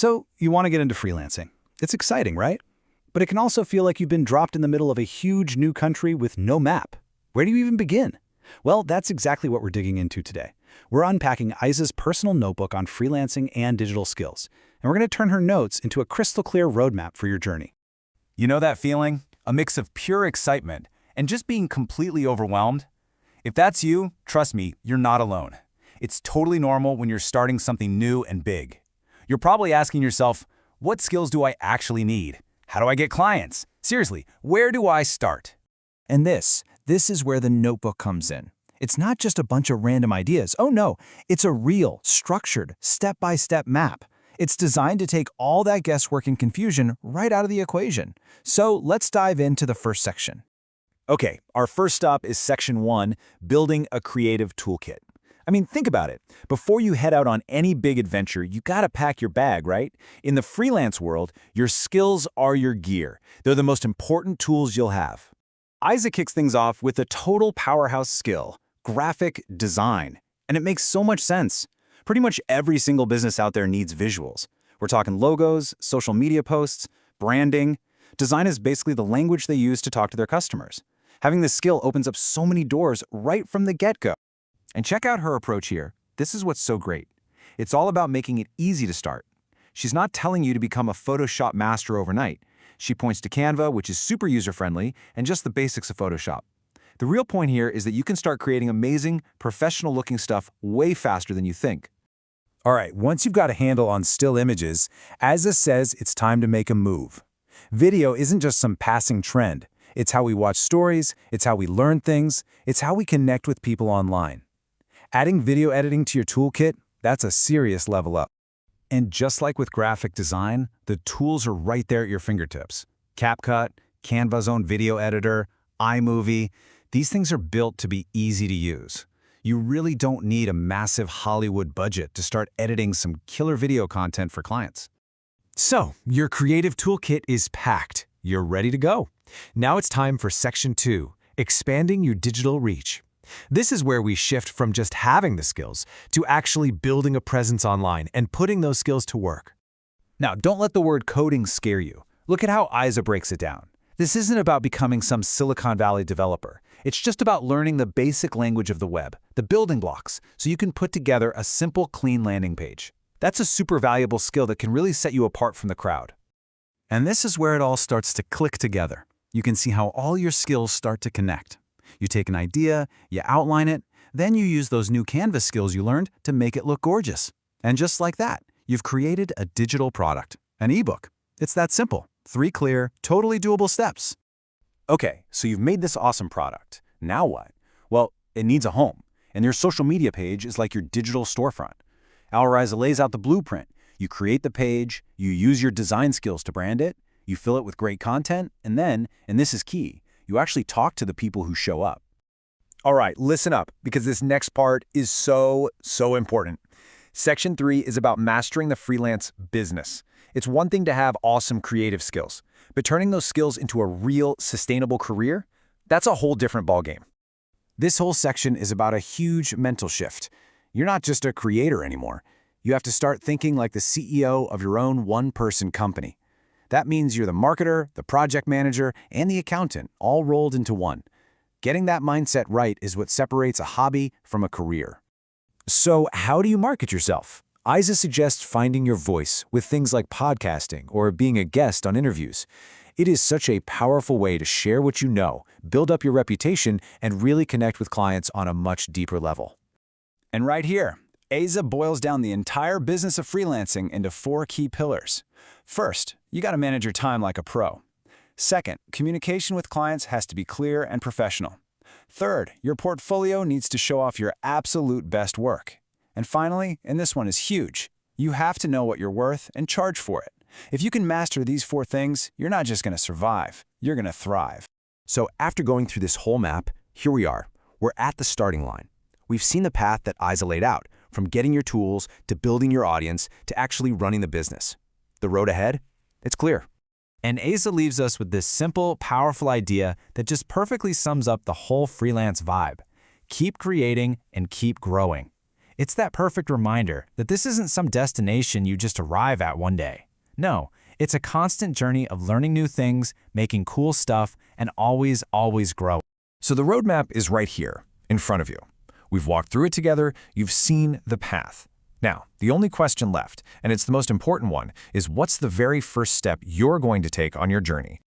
So, you want to get into freelancing. It's exciting, right? But it can also feel like you've been dropped in the middle of a huge new country with no map. Where do you even begin? Well, that's exactly what we're digging into today. We're unpacking Aiza's personal notebook on freelancing and digital skills, and we're going to turn her notes into a crystal-clear roadmap for your journey. You know that feeling? A mix of pure excitement and just being completely overwhelmed? If that's you, trust me, you're not alone. It's totally normal when you're starting something new and big. You're probably asking yourself, what skills do I actually need? How do I get clients? Seriously, where do I start? And this is where the notebook comes in. It's not just a bunch of random ideas. Oh no, it's a real, structured, step-by-step map. It's designed to take all that guesswork and confusion right out of the equation. So let's dive into the first section. Okay, our first stop is Section 1, Building a Creative Toolkit. I mean, think about it. Before you head out on any big adventure, you gotta pack your bag, right? In the freelance world, your skills are your gear. They're the most important tools you'll have. Aiza kicks things off with a total powerhouse skill, graphic design. And it makes so much sense. Pretty much every single business out there needs visuals. We're talking logos, social media posts, branding. Design is basically the language they use to talk to their customers. Having this skill opens up so many doors right from the get-go. And check out her approach here. This is what's so great. It's all about making it easy to start. She's not telling you to become a Photoshop master overnight. She points to Canva, which is super user-friendly, and just the basics of Photoshop. The real point here is that you can start creating amazing, professional-looking stuff way faster than you think. All right, once you've got a handle on still images, Aiza says it's time to make a move. Video isn't just some passing trend. It's how we watch stories, it's how we learn things, it's how we connect with people online. Adding video editing to your toolkit, that's a serious level up. And just like with graphic design, the tools are right there at your fingertips. CapCut, Canva's own video editor, iMovie, these things are built to be easy to use. You really don't need a massive Hollywood budget to start editing some killer video content for clients. So, your creative toolkit is packed. You're ready to go. Now it's time for Section 2, Expanding Your Digital Reach. This is where we shift from just having the skills to actually building a presence online and putting those skills to work. Now, don't let the word coding scare you. Look at how Aiza breaks it down. This isn't about becoming some Silicon Valley developer. It's just about learning the basic language of the web, the building blocks, so you can put together a simple, clean landing page. That's a super valuable skill that can really set you apart from the crowd. And this is where it all starts to click together. You can see how all your skills start to connect. You take an idea, you outline it, then you use those new Canvas skills you learned to make it look gorgeous. And just like that, you've created a digital product, an ebook. It's that simple. 3 clear, totally doable steps. Okay, so you've made this awesome product. Now what? Well, it needs a home, and your social media page is like your digital storefront. Aiza lays out the blueprint. You create the page, you use your design skills to brand it, you fill it with great content, and then, and this is key, you actually talk to the people who show up. All right, listen up, because this next part is so important. Section 3 is about mastering the freelance business. It's one thing to have awesome creative skills, but turning those skills into a real, sustainable career, that's a whole different ballgame. This whole section is about a huge mental shift. You're not just a creator anymore. You have to start thinking like the CEO of your own one-person company. That means you're the marketer, the project manager, and the accountant, all rolled into one. Getting that mindset right is what separates a hobby from a career. So how do you market yourself? Aiza suggests finding your voice with things like podcasting or being a guest on interviews. It is such a powerful way to share what you know, build up your reputation, and really connect with clients on a much deeper level. And right here, Aiza boils down the entire business of freelancing into 4 key pillars. First, you got to manage your time like a pro. Second, communication with clients has to be clear and professional. Third, your portfolio needs to show off your absolute best work. And finally, and this one is huge, you have to know what you're worth and charge for it. If you can master these 4 things, you're not just going to survive, you're going to thrive. So after going through this whole map, here we are. We're at the starting line. We've seen the path that Aiza laid out, from getting your tools to building your audience to actually running the business. The road ahead? It's clear. And Aiza leaves us with this simple, powerful idea that just perfectly sums up the whole freelance vibe. Keep creating and keep growing. It's that perfect reminder that this isn't some destination you just arrive at one day. No, it's a constant journey of learning new things, making cool stuff, and always growing. So the roadmap is right here, in front of you. We've walked through it together, you've seen the path. Now, the only question left, and it's the most important one, is what's the very first step you're going to take on your journey?